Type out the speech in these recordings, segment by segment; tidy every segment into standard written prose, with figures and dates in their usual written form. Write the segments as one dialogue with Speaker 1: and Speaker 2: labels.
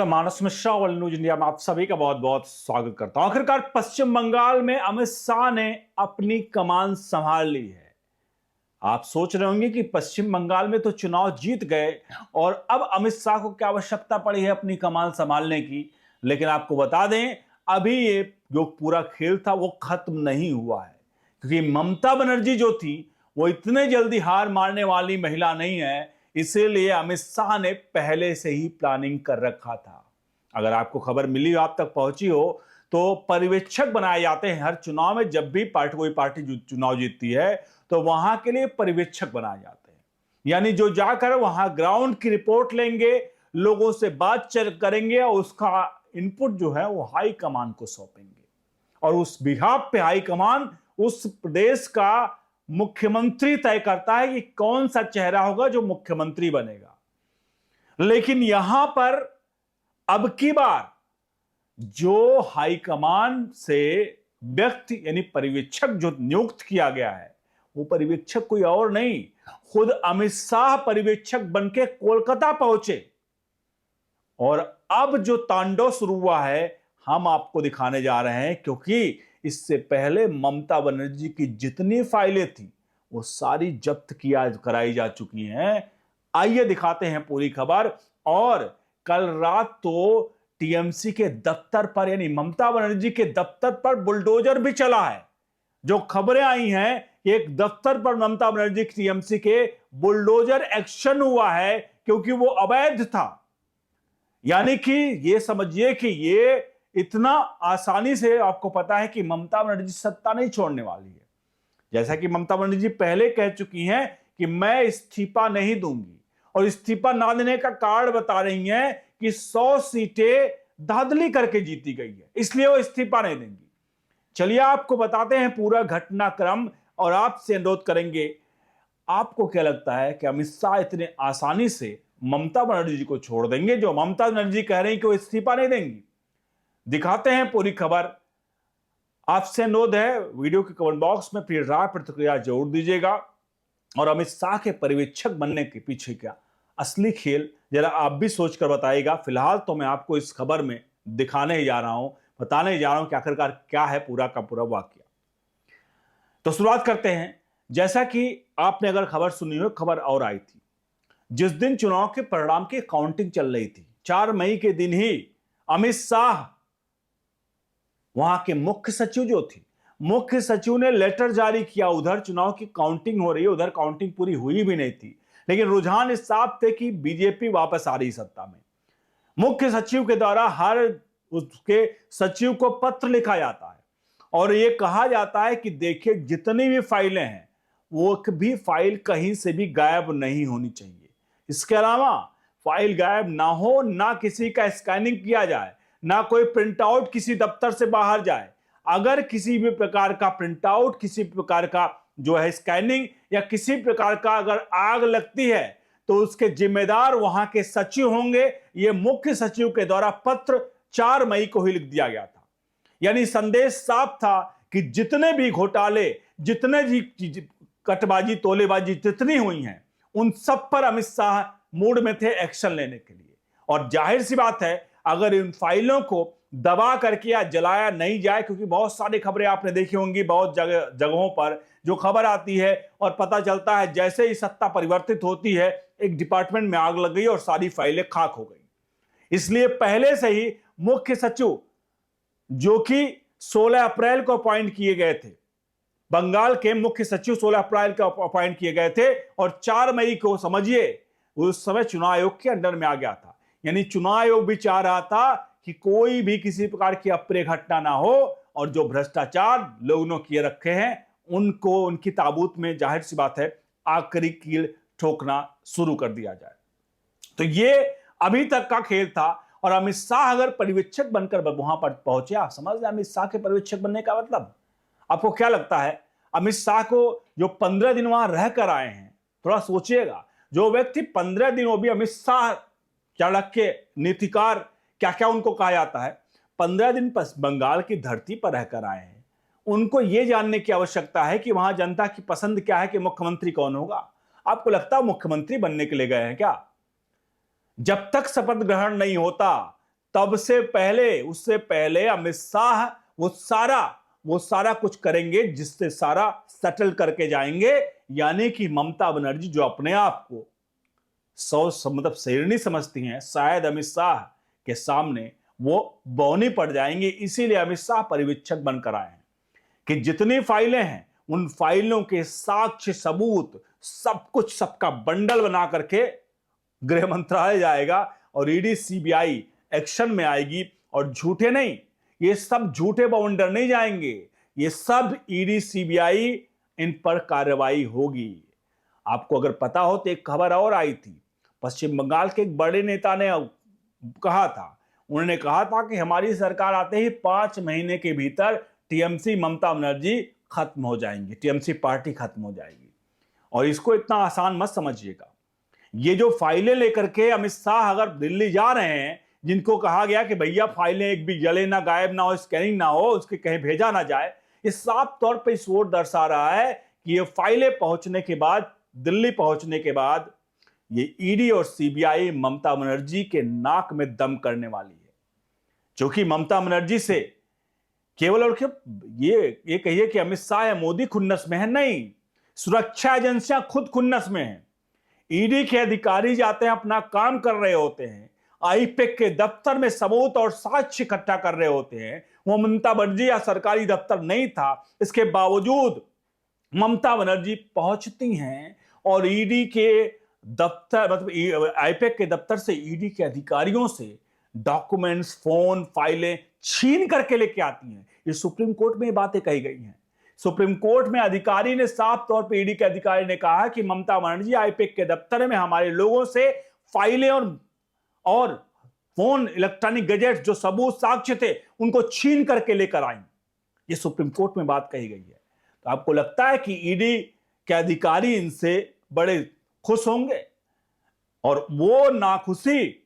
Speaker 1: मानस मिश्रा और news India में आप सभी का बहुत बहुत स्वागत करता हूं। आखिरकार पश्चिम बंगाल में अमित शाह ने अपनी कमान संभाल ली है। आप सोच रहे होंगे कि पश्चिम बंगाल में तो चुनाव जीत गए और अब अमित शाह को क्या आवश्यकता पड़ी है अपनी कमान संभालने की। लेकिन आपको बता दें, अभी ये जो पूरा खेल था वो खत्म नहीं हुआ है, क्योंकि ममता बनर्जी जो थी वो इतने जल्दी हार मारने वाली महिला नहीं है। इसीलिए अमित शाह ने पहले से ही प्लानिंग कर रखा था। अगर आपको खबर मिली, आप तक पहुंची हो, तो पर्यवेक्षक बनाए जाते हैं हर चुनाव में। जब भी कोई पार्टी चुनाव जीतती है तो वहां के लिए पर्यवेक्षक बनाए जाते हैं, यानी जो जाकर वहां ग्राउंड की रिपोर्ट लेंगे, लोगों से बातचीत करेंगे और उसका इनपुट जो है वो हाई कमान को सौंपेंगे। और उस बिहाफ पे हाई कमान उस प्रदेश का मुख्यमंत्री तय करता है कि कौन सा चेहरा होगा जो मुख्यमंत्री बनेगा। लेकिन यहां पर अब की बार जो हाईकमान से व्यक्ति यानी पर्यवेक्षक जो नियुक्त किया गया है, वो पर्यवेक्षक कोई और नहीं, खुद अमित शाह पर्यवेक्षक बनके कोलकाता पहुंचे। और अब जो तांडव शुरू हुआ है हम आपको दिखाने जा रहे हैं, क्योंकि इससे पहले ममता बनर्जी की जितनी फाइलें थी वो सारी जब्त कराई जा चुकी हैं। आइए दिखाते हैं पूरी खबर। और कल रात तो टीएमसी के दफ्तर पर यानी ममता बनर्जी के दफ्तर पर बुलडोजर भी चला है। जो खबरें आई हैं, एक दफ्तर पर ममता बनर्जी टीएमसी के बुलडोजर एक्शन हुआ है, क्योंकि वो अवैध था। यानी कि ये समझिए कि ये इतना आसानी से, आपको पता है कि ममता बनर्जी सत्ता नहीं छोड़ने वाली है। जैसा कि ममता बनर्जी पहले कह चुकी हैं कि मैं इस्तीफा नहीं दूंगी, और इस्तीफा ना देने का कारण बता रही हैं कि 100 सीटें धांधली करके जीती गई है, इसलिए वो इस्तीफा नहीं देंगी। चलिए आपको बताते हैं पूरा घटनाक्रम और आपसे अनुरोध करेंगे, आपको क्या लगता है कि अमित शाह इतने आसानी से ममता बनर्जी को छोड़ देंगे? जो ममता बनर्जी कह रही हैं कि वो इस्तीफा नहीं देंगी। दिखाते हैं पूरी खबर। आपसे अनुरोध है, वीडियो के कमेंट बॉक्स में अपनी राय प्रतिक्रिया जरूर दीजिएगा। और अमित शाह के पर्यवेक्षक बनने के पीछे क्या असली खेल, जरा आप भी सोचकर बताइएगा। फिलहाल तो मैं आपको इस खबर में दिखाने ही जा रहा हूं, बताने ही जा रहा हूं कि आखिरकार क्या है पूरा का पूरा वाकया। तो शुरुआत करते हैं। जैसा कि आपने अगर खबर सुनी हो, खबर और आई थी जिस दिन चुनाव के परिणाम की काउंटिंग चल रही थी, 4 मई के दिन ही अमित शाह, वहां के मुख्य सचिव जो थे, मुख्य सचिव ने लेटर जारी किया। उधर चुनाव की काउंटिंग हो रही है, उधर काउंटिंग पूरी हुई भी नहीं थी, लेकिन रुझान इस साफ थे कि बीजेपी वापस आ रही सत्ता में। मुख्य सचिव के द्वारा हर उसके सचिव को पत्र लिखा जाता है और यह कहा जाता है कि देखिए, जितनी भी फाइलें हैं वो भी फाइल कहीं से भी गायब नहीं होनी चाहिए। इसके अलावा फाइल गायब ना हो, ना किसी का स्कैनिंग किया जाए, ना कोई प्रिंट आउट किसी दफ्तर से बाहर जाए। अगर किसी भी प्रकार का प्रिंट आउट, किसी प्रकार का जो है स्कैनिंग या किसी प्रकार का अगर आग लगती है तो उसके जिम्मेदार वहां के सचिव होंगे। यह मुख्य सचिव के द्वारा पत्र 4 मई को ही लिख दिया गया था। यानी संदेश साफ था कि जितने भी घोटाले, जितने भी कटबाजी, तोलेबाजी जितनी हुई हैं, उन सब पर अमित शाह मूड में थे एक्शन लेने के लिए। और जाहिर सी बात है, अगर इन फाइलों को दबा करके या जलाया नहीं जाए, क्योंकि बहुत सारी खबरें आपने देखी होंगी, बहुत जगहों पर जो खबर आती है और पता चलता है जैसे ही सत्ता परिवर्तित होती है, एक डिपार्टमेंट में आग लग गई और सारी फाइलें खाक हो गई। इसलिए पहले से ही मुख्य सचिव, जो कि 16 अप्रैल को अपॉइंट किए गए थे, बंगाल के मुख्य सचिव 16 अप्रैल को अपॉइंट किए गए थे और 4 मई को समझिए उस समय चुनाव आयोग के अंडर में आ गया था। यानी चुनाव आयोग भी चाह रहा था कि कोई भी किसी प्रकार की अप्रिय घटना ना हो, और जो भ्रष्टाचार लोगों ने किए रखे हैं उनको, उनकी ताबूत में जाहिर सी बात है आखिरी कील ठोकना शुरू कर दिया जाए। तो ये अभी तक का खेल था। और अमित शाह अगर पर्यवेक्षक बनकर वहां पर पहुंचे, आप समझ रहे अमित शाह के पर्यवेक्षक बनने का मतलब, आपको क्या लगता है? अमित शाह को जो 15 दिन वहां रहकर आए हैं, थोड़ा सोचिएगा, जो व्यक्ति 15 दिन, वो भी अमित शाह चाणक्य नीतिकार, क्या क्या उनको कहा जाता है, 15 दिन बंगाल की धरती पर रहकर आए हैं। उनको यह जानने की आवश्यकता है कि वहां जनता की पसंद क्या है, कि मुख्यमंत्री कौन होगा। आपको लगता है मुख्यमंत्री बनने के लिए गए हैं क्या? जब तक शपथ ग्रहण नहीं होता, तब से पहले, उससे पहले अमित शाह वो सारा कुछ करेंगे जिससे सारा सेटल करके जाएंगे। यानी कि ममता बनर्जी जो अपने आप को मतलब शेरनी समझती हैं, शायद अमित शाह के सामने वो बौनी पड़ जाएंगे। इसीलिए अमित शाह परिवीक्षक बनकर आए हैं कि जितनी फाइलें हैं उन फाइलों के साक्ष्य सबूत सब कुछ, सबका बंडल बना करके गृह मंत्रालय जाएगा और ईडी सीबीआई एक्शन में आएगी। और झूठे नहीं, ये सब झूठे बवंडर नहीं जाएंगे, ये सब ईडी सीबीआई इन पर कार्रवाई होगी। आपको अगर पता हो तो एक खबर और आई थी, पश्चिम बंगाल के एक बड़े नेता ने कहा था, उन्होंने कहा था कि हमारी सरकार आते ही 5 महीने के भीतर टीएमसी ममता बनर्जी खत्म हो जाएंगी, टीएमसी पार्टी खत्म हो जाएगी। और इसको इतना आसान मत समझिएगा। ये जो फाइलें लेकर के अमित शाह अगर दिल्ली जा रहे हैं, जिनको कहा गया कि भैया फाइलें एक भी जले ना, गायब ना हो, स्कैनिंग ना हो, उसके कहीं भेजा ना जाए, ये साफ तौर पे इस ओर दर्शा रहा है कि ये फाइलें पहुंचने के बाद, दिल्ली पहुंचने के बाद, ये ईडी और सीबीआई ममता बनर्जी के नाक में दम करने वाली है। क्योंकि ममता बनर्जी से केवल और ये कहिए कि अमित शाह या मोदी खुन्नस में है, नहीं, सुरक्षा एजेंसियां खुद खुन्नस में हैं। ईडी के अधिकारी जाते हैं, अपना काम कर रहे होते हैं, आईपैक के दफ्तर में सबूत और साक्ष्य इकट्ठा कर रहे होते हैं। वो ममता बनर्जी या सरकारी दफ्तर नहीं था, इसके बावजूद ममता बनर्जी पहुंचती हैं और ईडी के दफ्तर, मतलब आईपैक के दफ्तर से ईडी के अधिकारियों से डॉक्यूमेंट्स, फोन, फाइलें छीन करके लेके आती हैं। ये सुप्रीम कोर्ट में ये बातें कही गई हैं। सुप्रीम कोर्ट में अधिकारी ने साफ तौर पे, ईडी के अधिकारी ने कहा कि ममता बनर्जी आईपैक के दफ्तर में हमारे लोगों से फाइलें और फोन, इलेक्ट्रॉनिक गैजेट्स, जो सबूत साक्ष्य थे, उनको छीन करके लेकर आई। ये सुप्रीम कोर्ट में बात कही गई है। तो आपको लगता है कि ईडी के अधिकारी इनसे बड़े खुश होंगे? और वो नाखुशी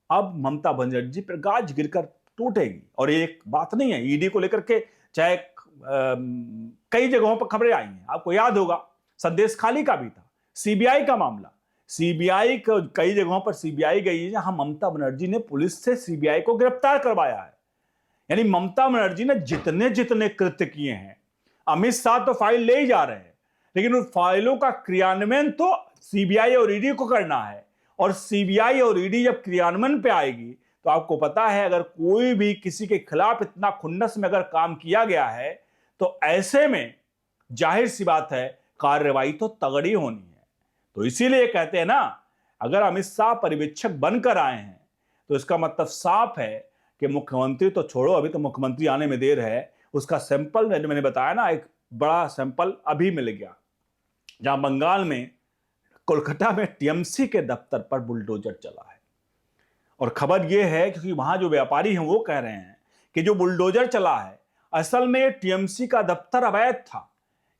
Speaker 1: अब ममता बनर्जी पर गाज गिरकर टूटेगी। और ये एक बात नहीं है, ईडी को लेकर के चाहे कई जगहों पर खबरें आई हैं। आपको याद होगा संदेश खाली का भी था, सीबीआई का मामला, सीबीआई को कई जगहों पर सीबीआई गई है जहां ममता बनर्जी ने पुलिस से सीबीआई को गिरफ्तार करवाया है। यानी ममता बनर्जी ने जितने जितने कृत्य किए हैं, अमित शाह तो फाइल ले ही जा रहे हैं, लेकिन उन फाइलों का क्रियान्वयन तो सीबीआई और ईडी को करना है। और सीबीआई और ईडी जब क्रियान्वयन पे आएगी तो आपको पता है, अगर कोई भी किसी के खिलाफ इतना खुन्नस में अगर काम किया गया है तो ऐसे में जाहिर सी बात है कार्रवाई तो तगड़ी होनी है। तो इसीलिए कहते हैं ना, अगर अमित शाह पर्यवेक्षक बनकर आए हैं तो इसका मतलब साफ है कि मुख्यमंत्री तो छोड़ो, अभी तो मुख्यमंत्री आने में देर है। उसका सैंपल मैंने बताया ना, एक बड़ा सैंपल अभी मिल गया, जहां बंगाल में कोलकाता में टीएमसी के दफ्तर पर बुलडोजर चला है। और खबर यह है क्योंकि वहां जो व्यापारी हैं वो कह रहे हैं कि जो बुलडोजर चला है असल में टीएमसी का दफ्तर अवैध था।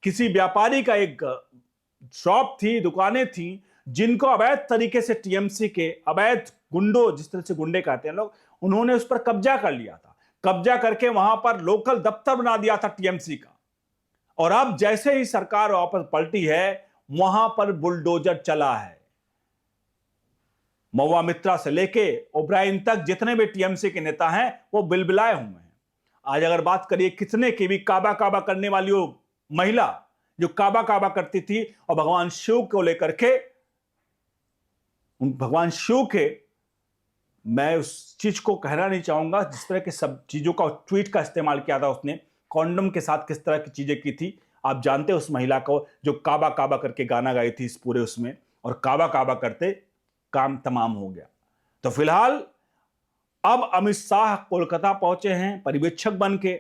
Speaker 1: किसी व्यापारी का एक शॉप थी, दुकानें थी, जिनको अवैध तरीके से टीएमसी के अवैध गुंडों, जिस तरह से गुंडे कहते हैं लोग, उन्होंने उस पर कब्जा कर लिया था। कब्जा करके वहां पर लोकल दफ्तर बना दिया था टीएमसी का। और अब जैसे ही सरकार वापस पलटी है, वहां पर बुलडोजर चला है। महुआ मित्रा से लेके ओब्रायन तक जितने भी टीएमसी के नेता हैं वो बिलबिलाए हुए हैं। आज अगर बात करिए कितने की भी काबा काबा करने वाली वो महिला जो काबा काबा करती थी और भगवान शिव को लेकर के, भगवान शिव के, मैं उस चीज को कहना नहीं चाहूंगा जिस तरह के सब चीजों का ट्वीट का इस्तेमाल किया था उसने, कॉन्डम के साथ किस तरह की चीजें की थी। आप जानते हैं उस महिला को जो काबा काबा करके गाना गाई थी इस पूरे उसमें, और काबा काबा करते काम तमाम हो गया। तो फिलहाल अब अमित शाह कोलकाता पहुंचे हैं पर्यवेक्षक बन के।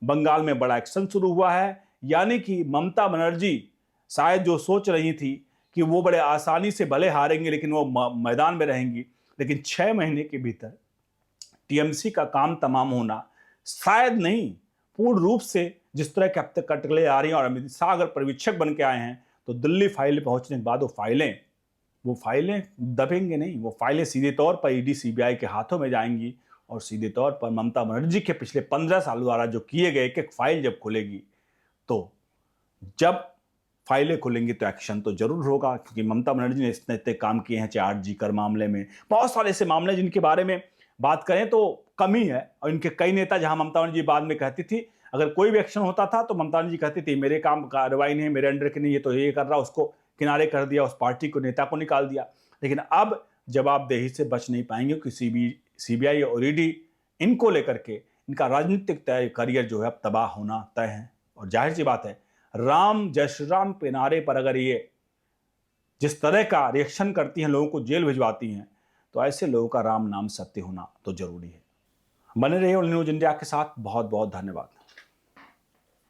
Speaker 1: बंगाल में बड़ा एक्शन शुरू हुआ है। यानी कि ममता बनर्जी शायद जो सोच रही थी कि वो बड़े आसानी से भले हारेंगे लेकिन वो मैदान में रहेंगी, लेकिन 6 महीने के भीतर टीएमसी का काम तमाम होना शायद नहीं, पूर्ण रूप से जिस तरह के अब तक कटले आ रही हैं। और अमित शाह अगर पर्यवेक्षक बन के आए हैं तो दिल्ली फाइल पहुंचने के बाद वो फाइलें दबेंगे नहीं, वो फाइलें सीधे तौर पर ईडी सीबीआई के हाथों में जाएंगी। और सीधे तौर पर ममता बनर्जी के पिछले 15 साल द्वारा जो किए गए एक फाइल जब खुलेगी, तो जब फाइलें खुलेंगी तो एक्शन तो जरूर होगा। क्योंकि ममता बनर्जी ने इतने काम किए हैं, चाहे आरजी कर मामले में, बहुत सारे ऐसे मामले जिनके बारे में बात करें तो कमी है। और इनके कई नेता, जहां ममता बनर्जी बाद में कहती थी, अगर कोई भी एक्शन होता था तो ममता बनर्जी कहती थी मेरे काम कार्रवाई नहीं, मेरे अंडर की नहीं, ये तो ये कर रहा, उसको किनारे कर दिया, उस पार्टी को, नेता को निकाल दिया। लेकिन अब जवाबदेही से बच नहीं पाएंगे कि सीबीआई और ईडी इनको लेकर के इनका राजनीतिक करियर जो है अब तबाह होना तय है। और जाहिर सी बात है, राम जय श्री राम के नारे पर अगर ये जिस तरह का रिएक्शन करती हैं, लोगों को जेल भिजवाती हैं, तो ऐसे लोगों का राम नाम सत्य होना तो जरूरी है। बने रहिए ऑल न्यूज इंडिया के साथ। बहुत बहुत धन्यवाद।